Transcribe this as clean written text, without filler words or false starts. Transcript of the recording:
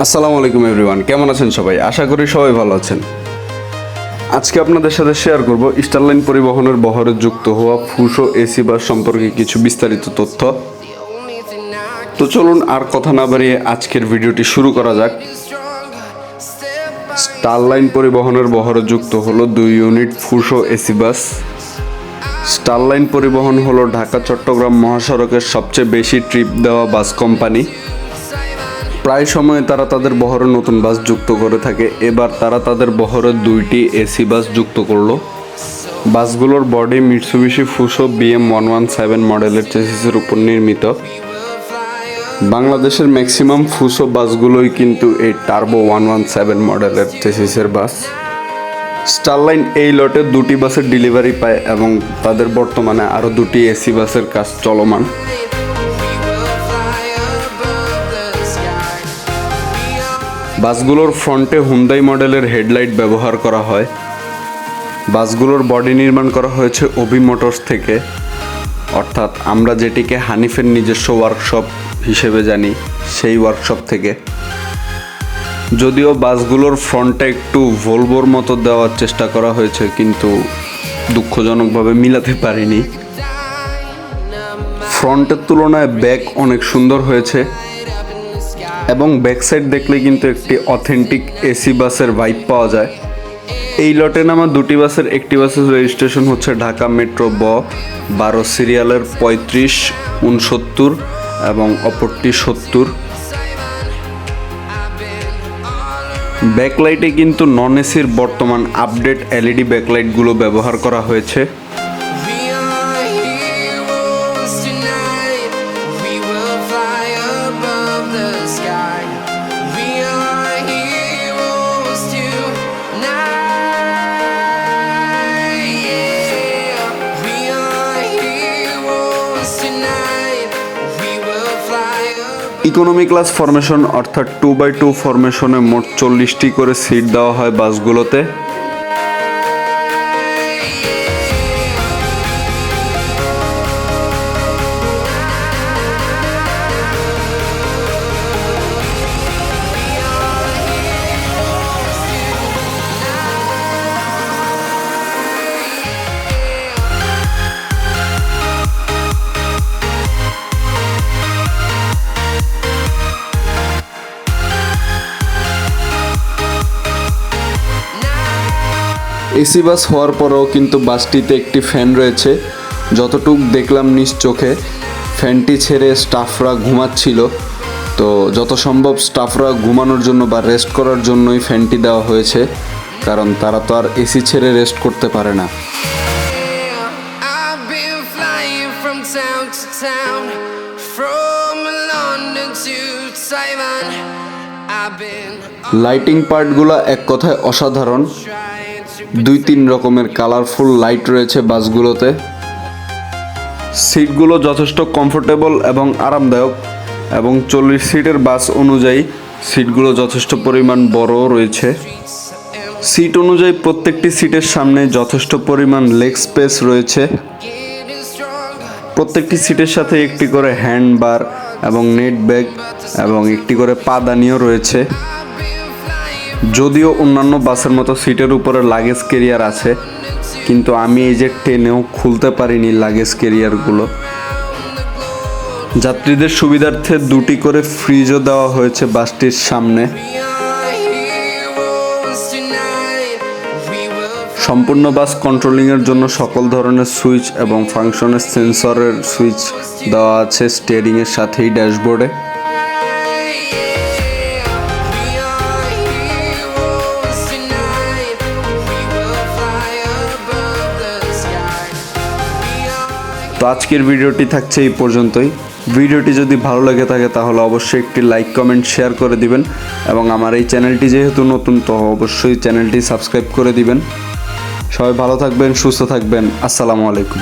আসসালামু আলাইকুম এভরিওয়ান, কেমন আছেন সবাই? আশা করি সবাই ভালো আছেন। আজকে আপনাদের সাথে শেয়ার করব স্টারলাইন পরিবহনের বহরে যুক্ত হওয়া ফুসো এসি বাস সম্পর্কে কিছু বিস্তারিত তথ্য। তো চলুন আর কথা না বাড়িয়ে আজকের ভিডিওটি শুরু করা যাক। স্টারলাইন পরিবহনের বহরে যুক্ত হলো 2 ইউনিট ফুসো এসি বাস। স্টারলাইন পরিবহন হলো ঢাকা চট্টগ্রাম মহাসড়কের সবচেয়ে বেশি ট্রিপ দেওয়া বাস কোম্পানি। প্রায় সময় তারা তাদের বহরে নতুন বাস যুক্ত করে থাকে। এবার তারা তাদের বহরে 2টি এসি বাস যুক্ত করলো। বাসগুলোর বডি মিৎসুবিশি ফুসো BM117 মডেলের চেসিসের উপর নির্মিত। বাংলাদেশের ম্যাক্সিমাম ফুসো বাসগুলোই কিন্তু এই টার্বো 117 মডেলের চেসিসের বাস। স্টারলাইন এই লটে 2টি বাসের ডেলিভারি পায় এবং তাদের বর্তমানে আরও 2টি এসি বাসের কাজ চলমান। বাসগুলোর ফ্রন্টে হুন্দাই মডেলের হেডলাইট ব্যবহার করা হয়। বাসগুলোর বডি নির্মাণ করা হয়েছে অভি মোটরস থেকে, অর্থাৎ আমরা যেটিকে হানিফের নিজস্ব ওয়ার্কশপ হিসেবে জানি সেই ওয়ার্কশপ থেকে। যদিও বাসগুলোর ফ্রন্টে একটু ভলভোর মতো দেওয়ার চেষ্টা করা হয়েছে, কিন্তু দুঃখজনকভাবে মিলাতে পারিনি। ফ্রন্টের তুলনায় ব্যাক অনেক সুন্দর হয়েছে এবং ব্যাক সাইড দেখলে কিন্তু একটি অথেন্টিক এসি বাসের ভাইব পাওয়া যায়। এই লটে নামা 2টি বাসের একটি বাসের রেজিস্ট্রেশন হচ্ছে ঢাকা মেট্রো 12 সিরিয়ালের 3569 এবং অপরটি 70। ব্যাকলাইটে কিন্তু নন এসির বর্তমান আপডেট LED ব্যাকলাইটগুলো ব্যবহার করা হয়েছে। ইকোনমি ক্লাস ফরমেশন অর্থাৎ 2x2 ফরমেশনে মোট 40টি করে সিট দেওয়া হয় বাসগুলোতে। এসি বাস হওয়ার পরেও কিন্তু বাসটিতে একটি ফ্যান রয়েছে। যতটুক দেখলাম নিজ চোখে, ফ্যানটি ছেড়ে স্টাফরা ঘুমাচ্ছিল। তো যত সম্ভব স্টাফরা ঘুমানোর জন্য বা রেস্ট করার জন্যই ফ্যানটি দেওয়া হয়েছে, কারণ তারা তো আর এসি ছেড়ে রেস্ট করতে পারে না। লাইটিং পার্টগুলো এক কথায় অসাধারণ। 2-3 রকমের কালারফুল লাইট রয়েছে বাসগুলোতে। সিটগুলো যথেষ্ট কমফোর্টেবল এবং আরামদায়ক এবং 40 সিটের বাস অনুযায়ী সিটগুলো যথেষ্ট পরিমাণ বড় রয়েছে। সিট অনুযায়ী প্রত্যেকটি সিটের সামনে যথেষ্ট পরিমাণ লেগ স্পেস রয়েছে। প্রত্যেকটি সিটের সাথে একটি করে হ্যান্ড বার এবং নেট ব্যাগ এবং একটি করে পাদানিও রয়েছে। যদিও অন্যান্য বাসের মতো সিটের উপরে লাগেজ ক্যারিয়ার আছে, কিন্তু আমি এই যে টেনেও খুলতে পারিনি লাগেজ ক্যারিয়ারগুলো। যাত্রীদের সুবিধার্থে 2টি করে ফ্রিজও দেওয়া হয়েছে বাসটির সামনে। সম্পূর্ণ বাস কন্ট্রোলিংয়ের জন্য সকল ধরনের সুইচ এবং ফাংশনের সেন্সরের সুইচ দেওয়া আছে স্টিয়ারিংয়ের সাথেই ড্যাশবোর্ডে। তো আজকের ভিডিওটি থাকছে এই পর্যন্তই। ভিডিওটি যদি ভালো লেগে থাকে তাহলে অবশ্যই একটি লাইক, কমেন্ট, শেয়ার করে দিবেন এবং আমার এই চ্যানেলটি যেহেতু নতুন, তো অবশ্যই চ্যানেলটি সাবস্ক্রাইব করে দিবেন। সবাই ভালো থাকবেন, সুস্থ থাকবেন। আসসালামু আলাইকুম।